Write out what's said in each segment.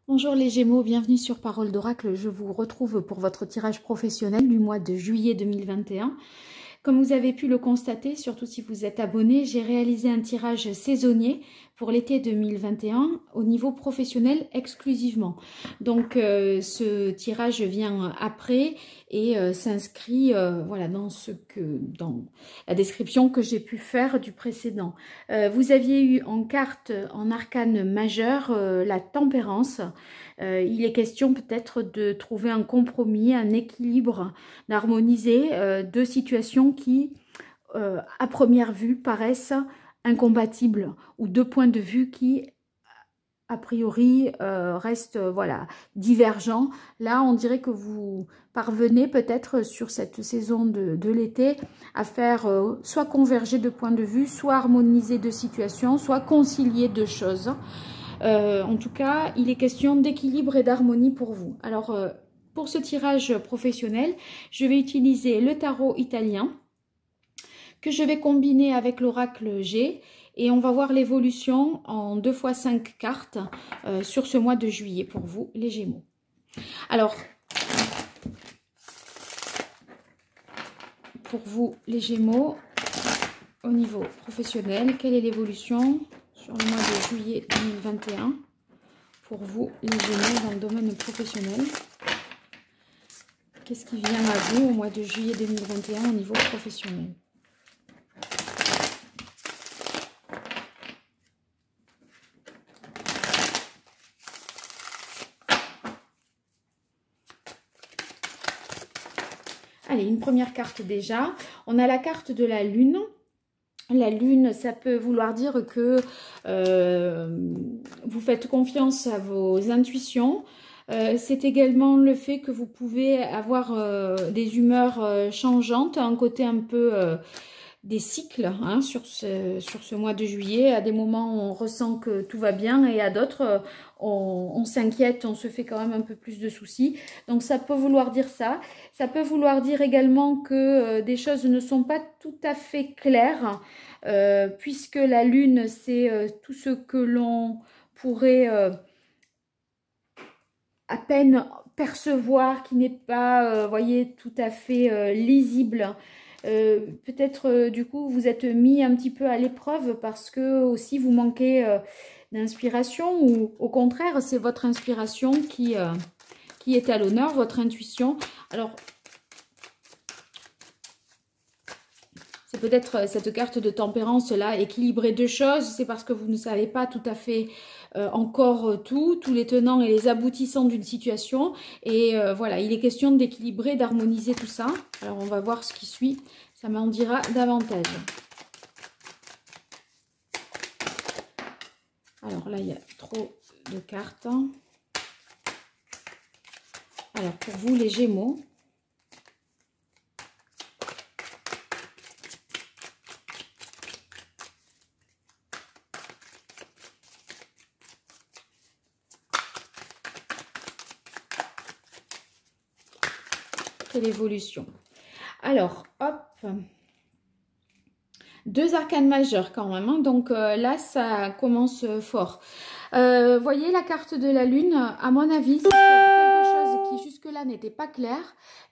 Bonjour les Gémeaux, bienvenue sur Parole d'Oracle. Je vous retrouve pour votre tirage professionnel du mois de juillet 2021. Comme vous avez pu le constater, surtout si vous êtes abonné, j'ai réalisé un tirage saisonnier pour l'été 2021 au niveau professionnel exclusivement. Donc ce tirage vient après et s'inscrit voilà, dans la description que j'ai pu faire du précédent. Vous aviez eu en carte, en arcane majeur, la tempérance. Il est question peut-être de trouver un compromis, un équilibre, d'harmoniser deux situations qui, à première vue, paraissent incompatibles, ou deux points de vue qui, a priori, restent voilà, divergents. Là, on dirait que vous parvenez peut-être sur cette saison de l'été à faire soit converger de points de vue, soit harmoniser deux situations, soit concilier deux choses. En tout cas, il est question d'équilibre et d'harmonie pour vous. Alors, pour ce tirage professionnel, je vais utiliser le tarot italien que je vais combiner avec l'oracle G et on va voir l'évolution en 2 x 5 cartes sur ce mois de juillet pour vous, les Gémeaux. Alors, pour vous, les Gémeaux, au niveau professionnel, quelle est l'évolution sur le mois de juillet 2021 pour vous, les Gémeaux, dans le domaine professionnel? Qu'est-ce qui vient à vous au mois de juillet 2021 au niveau professionnel? Allez, une première carte déjà. On a la carte de la Lune. La Lune, ça peut vouloir dire que vous faites confiance à vos intuitions. C'est également le fait que vous pouvez avoir des humeurs changeantes, un côté un peu des cycles hein, sur ce mois de juillet. À des moments, on ressent que tout va bien et à d'autres, on s'inquiète, on se fait quand même un peu plus de soucis. Donc, ça peut vouloir dire ça. Ça peut vouloir dire également que des choses ne sont pas tout à fait claires, puisque la Lune, c'est tout ce que l'on pourrait à peine percevoir, qui n'est pas, voyez, tout à fait lisible. Peut-être du coup vous êtes mis un petit peu à l'épreuve parce que aussi vous manquez d'inspiration ou au contraire c'est votre inspiration qui est à l'honneur, votre intuition. Alors c'est peut-être cette carte de tempérance là, équilibrer deux choses, c'est parce que vous ne savez pas tout à fait encore tous les tenants et les aboutissants d'une situation. Et voilà, il est question d'équilibrer, d'harmoniser tout ça. Alors on va voir ce qui suit, ça m'en dira davantage. Alors là, il y a trop de cartes. Alors pour vous les Gémeaux, l'évolution. Alors, hop, deux arcanes majeures quand même, hein, donc là, ça commence fort. Voyez la carte de la Lune, à mon avis, c'est quelque chose qui jusque-là n'était pas clair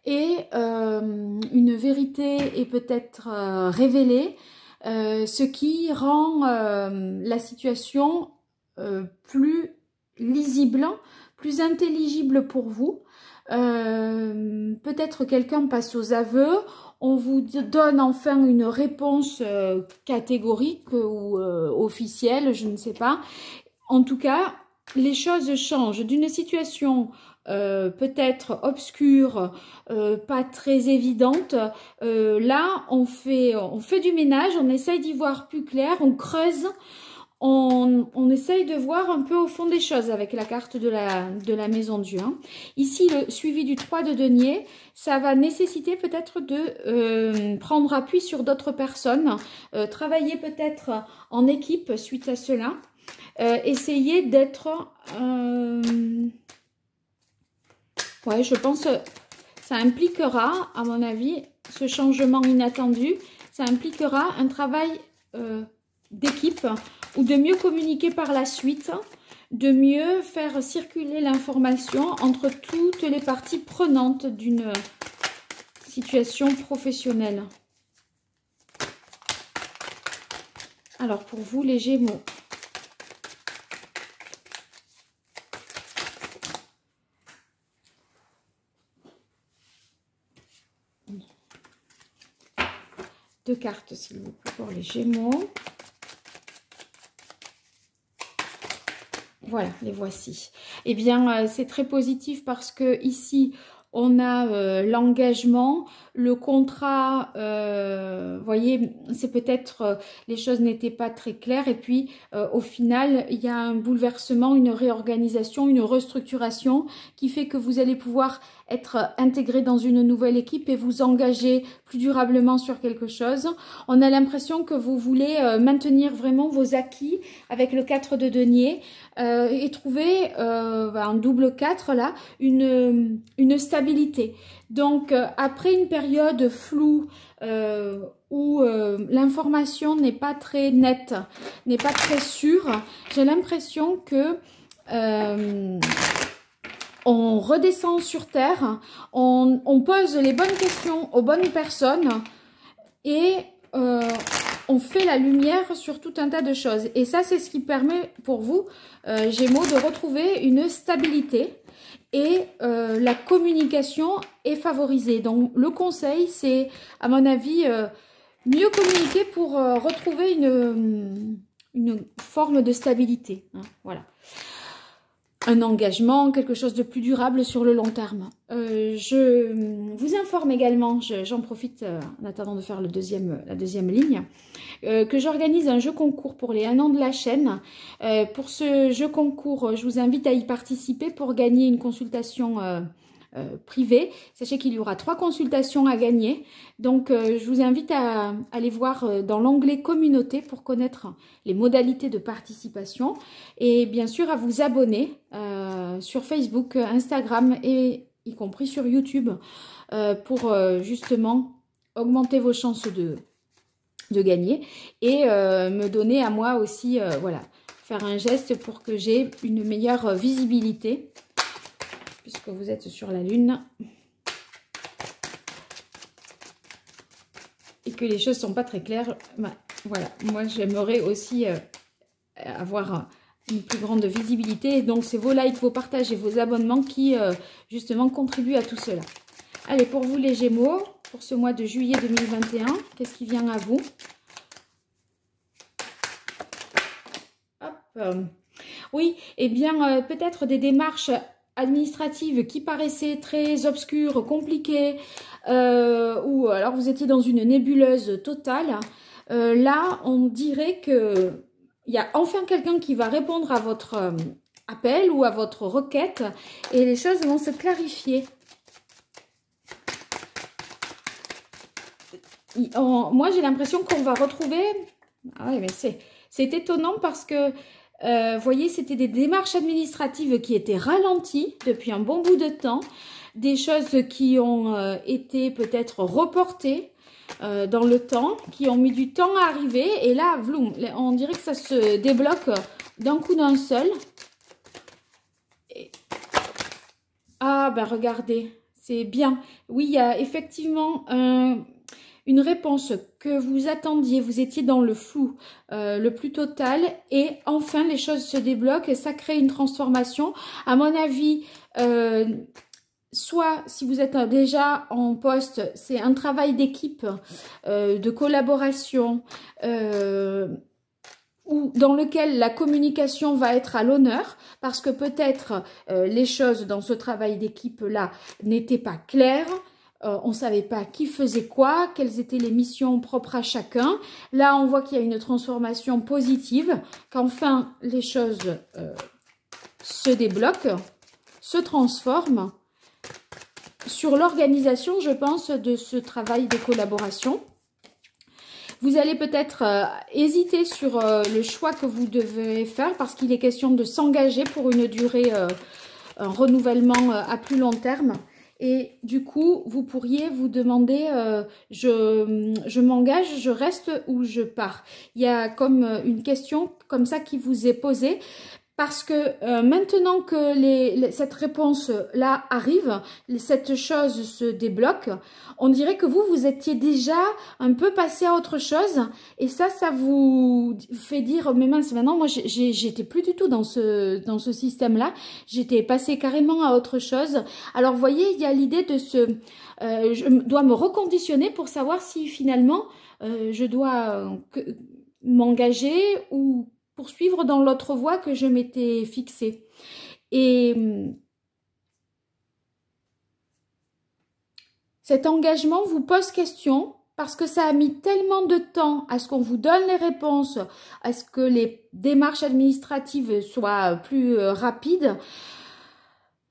et une vérité est peut-être révélée, ce qui rend la situation plus lisible, plus intelligible pour vous. Peut-être quelqu'un passe aux aveux, on vous donne enfin une réponse catégorique ou officielle, je ne sais pas. En tout cas, les choses changent d'une situation peut-être obscure, pas très évidente. Là, on fait du ménage, on essaye d'y voir plus clair, on creuse. On essaye de voir un peu au fond des choses avec la carte de la maison Dieu. Hein. Ici, le suivi du 3 de denier, ça va nécessiter peut-être de prendre appui sur d'autres personnes, travailler peut-être en équipe suite à cela, essayer d'être... ouais, je pense que ça impliquera, à mon avis, ce changement inattendu, ça impliquera un travail d'équipe ou de mieux communiquer par la suite, de mieux faire circuler l'information entre toutes les parties prenantes d'une situation professionnelle. Alors pour vous les Gémeaux, deux cartes s'il vous plaît pour les Gémeaux. Voilà, les voici. Eh bien, c'est très positif parce que ici, on a l'engagement, le contrat, voyez, c'est peut-être, les choses n'étaient pas très claires. Et puis, au final, il y a un bouleversement, une réorganisation, une restructuration qui fait que vous allez pouvoir être intégré dans une nouvelle équipe et vous engager plus durablement sur quelque chose. On a l'impression que vous voulez maintenir vraiment vos acquis avec le 4 de denier et trouver un double 4 là, une stabilité. Donc après une période floue où l'information n'est pas très nette, n'est pas très sûre, j'ai l'impression que on redescend sur terre, on pose les bonnes questions aux bonnes personnes et on fait la lumière sur tout un tas de choses. Et ça, c'est ce qui permet pour vous, Gémeaux, de retrouver une stabilité et la communication est favorisée. Donc, le conseil, c'est, à mon avis, mieux communiquer pour retrouver une forme de stabilité. Hein, voilà. Un engagement, quelque chose de plus durable sur le long terme. Je vous informe également, j'en profite en attendant de faire la deuxième ligne, que j'organise un jeu concours pour les 1 an de la chaîne. Pour ce jeu concours, je vous invite à y participer pour gagner une consultation privée. Sachez qu'il y aura 3 consultations à gagner. Donc, je vous invite à aller voir dans l'onglet communauté pour connaître les modalités de participation et bien sûr à vous abonner sur Facebook, Instagram et y compris sur YouTube pour justement augmenter vos chances de gagner et me donner à moi aussi, voilà, faire un geste pour que j'ai une meilleure visibilité puisque vous êtes sur la Lune et que les choses ne sont pas très claires. Bah, voilà, moi j'aimerais aussi avoir une plus grande visibilité. Et donc c'est vos likes, vos partages et vos abonnements qui justement contribuent à tout cela. Allez, pour vous les Gémeaux, pour ce mois de juillet 2021, qu'est-ce qui vient à vous? Hop. Oui, eh bien peut-être des démarches administratives qui paraissaient très obscures, compliquées, ou alors vous étiez dans une nébuleuse totale. Là, on dirait que il y a enfin quelqu'un qui va répondre à votre appel ou à votre requête et les choses vont se clarifier. Moi, j'ai l'impression qu'on va retrouver... Ah ouais, mais c'est étonnant parce que vous voyez, c'était des démarches administratives qui étaient ralenties depuis un bon bout de temps, des choses qui ont été peut-être reportées dans le temps, qui ont mis du temps à arriver, et là, vloum, on dirait que ça se débloque d'un coup d'un seul. Et... Ah, ben regardez, c'est bien. Oui, il y a effectivement une réponse que vous attendiez, vous étiez dans le flou le plus total et enfin les choses se débloquent et ça crée une transformation. À mon avis, soit si vous êtes déjà en poste, c'est un travail d'équipe, de collaboration, ou dans lequel la communication va être à l'honneur parce que peut-être les choses dans ce travail d'équipe-là n'étaient pas claires. On ne savait pas qui faisait quoi, quelles étaient les missions propres à chacun. Là, on voit qu'il y a une transformation positive, qu'enfin les choses se débloquent, se transforment sur l'organisation, je pense, de ce travail de collaboration. Vous allez peut-être hésiter sur le choix que vous devez faire parce qu'il est question de s'engager pour une durée, un renouvellement à plus long terme. Et du coup, vous pourriez vous demander, je m'engage, je reste ou je pars. Il y a comme une question comme ça qui vous est posée. Parce que maintenant que cette réponse-là arrive, cette chose se débloque, on dirait que vous étiez déjà un peu passé à autre chose. Et ça vous fait dire, mais mince, maintenant, moi, j'étais plus du tout dans ce système-là. J'étais passé carrément à autre chose. Alors, vous voyez, il y a l'idée de je dois me reconditionner pour savoir si finalement, je dois m'engager ou poursuivre dans l'autre voie que je m'étais fixée. Et cet engagement vous pose question parce que ça a mis tellement de temps à ce qu'on vous donne les réponses, à ce que les démarches administratives soient plus rapides,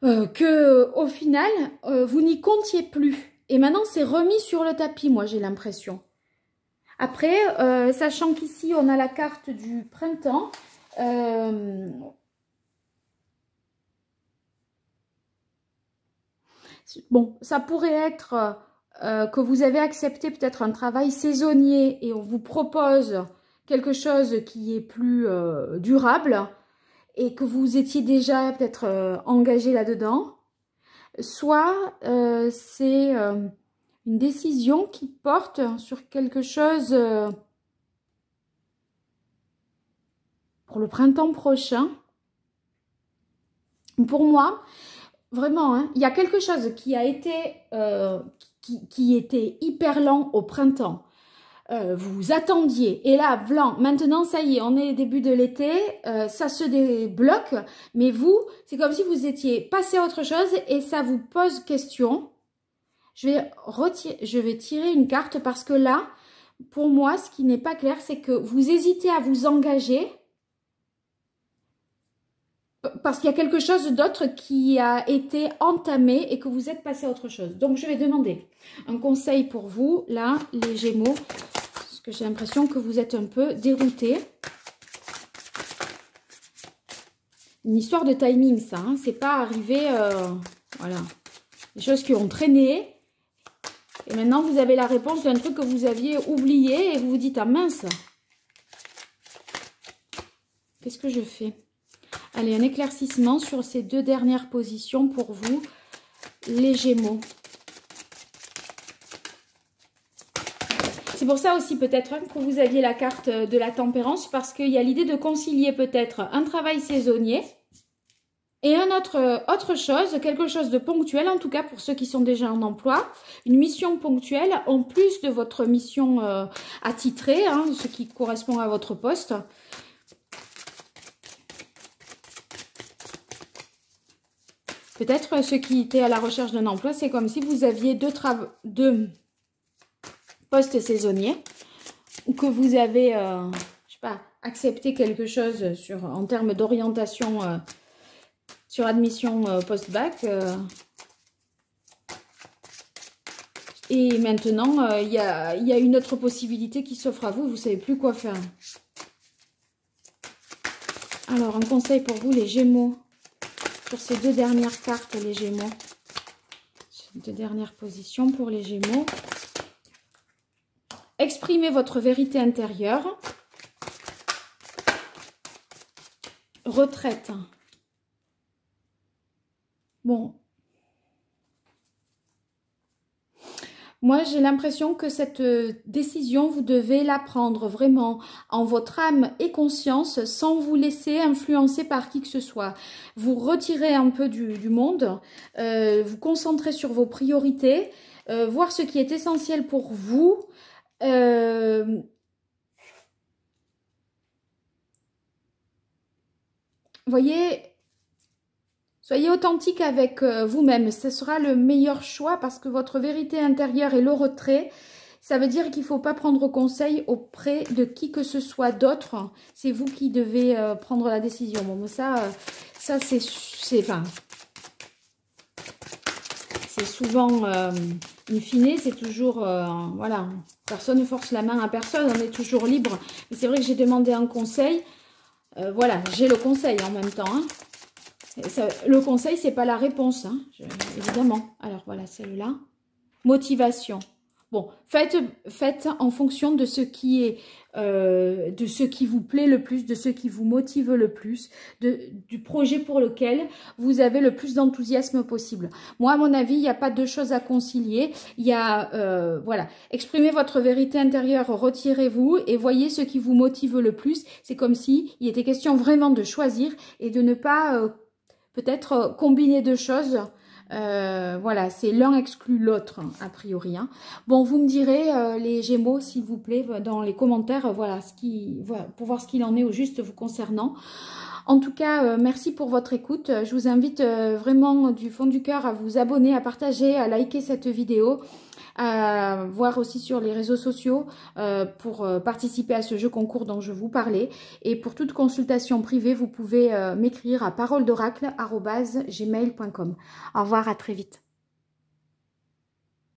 que au final, vous n'y comptiez plus. Et maintenant, c'est remis sur le tapis, moi, j'ai l'impression. Après, sachant qu'ici, on a la carte du printemps, bon, ça pourrait être que vous avez accepté peut-être un travail saisonnier et on vous propose quelque chose qui est plus durable et que vous étiez déjà peut-être engagé là-dedans. Soit c'est une décision qui porte sur quelque chose pour le printemps prochain. Pour moi, vraiment, hein, il y a quelque chose qui a été, qui était hyper lent au printemps. Vous attendiez, et là, blanc, maintenant, ça y est, on est début de l'été, ça se débloque, mais vous, c'est comme si vous étiez passé à autre chose et ça vous pose question. Je vais tirer une carte parce que là, pour moi, ce qui n'est pas clair, c'est que vous hésitez à vous engager parce qu'il y a quelque chose d'autre qui a été entamé et que vous êtes passé à autre chose. Donc, je vais demander un conseil pour vous, là, les Gémeaux, parce que j'ai l'impression que vous êtes un peu déroutés. Une histoire de timing, ça, hein, c'est pas arrivé, voilà, des choses qui ont traîné. Et maintenant, vous avez la réponse d'un truc que vous aviez oublié et vous vous dites, ah mince, qu'est-ce que je fais? Allez, un éclaircissement sur ces deux dernières positions pour vous, les Gémeaux. C'est pour ça aussi peut-être que vous aviez la carte de la tempérance, parce qu'il y a l'idée de concilier peut-être un travail saisonnier et autre chose, quelque chose de ponctuel, en tout cas pour ceux qui sont déjà en emploi, une mission ponctuelle en plus de votre mission attitrée, hein, ce qui correspond à votre poste. Peut-être ceux qui étaient à la recherche d'un emploi, c'est comme si vous aviez deux postes saisonniers ou que vous avez, je sais pas, accepté quelque chose en termes d'orientation sur admission post-bac. Et maintenant, il y a une autre possibilité qui s'offre à vous, vous ne savez plus quoi faire. Alors, un conseil pour vous, les Gémeaux. Sur ces deux dernières cartes, les Gémeaux. Ces deux dernières positions pour les Gémeaux. Exprimez votre vérité intérieure. Retraite. Bon. Moi, j'ai l'impression que cette décision, vous devez la prendre vraiment en votre âme et conscience sans vous laisser influencer par qui que ce soit. Vous retirez un peu du monde, vous concentrez sur vos priorités, voir ce qui est essentiel pour vous. Voyez, soyez authentique avec vous-même, ce sera le meilleur choix parce que votre vérité intérieure et le retrait, ça veut dire qu'il ne faut pas prendre conseil auprès de qui que ce soit d'autre. C'est vous qui devez prendre la décision. Bon, ça c'est souvent, in fine, c'est toujours, voilà, personne ne force la main à personne, on est toujours libre. Mais c'est vrai que j'ai demandé un conseil, voilà, j'ai le conseil en même temps, hein. Le conseil, c'est pas la réponse, hein, évidemment. Alors, voilà, celle-là. Motivation. Bon, faites en fonction de ce qui est, de ce qui vous plaît le plus, de ce qui vous motive le plus, du projet pour lequel vous avez le plus d'enthousiasme possible. Moi, à mon avis, il n'y a pas deux choses à concilier. Il y a, voilà, exprimez votre vérité intérieure, retirez-vous et voyez ce qui vous motive le plus. C'est comme si il était question vraiment de choisir et de ne pas peut-être combiner deux choses. Voilà, c'est l'un exclut l'autre, hein, a priori. Hein. Bon, vous me direz, les Gémeaux, s'il vous plaît, dans les commentaires, voilà, voilà, pour voir ce qu'il en est au juste vous concernant. En tout cas, merci pour votre écoute. Je vous invite vraiment du fond du cœur à vous abonner, à partager, à liker cette vidéo, à voir aussi sur les réseaux sociaux pour participer à ce jeu concours dont je vous parlais. Et pour toute consultation privée, vous pouvez m'écrire à paroledoracle@gmail.com. Au revoir, à très vite.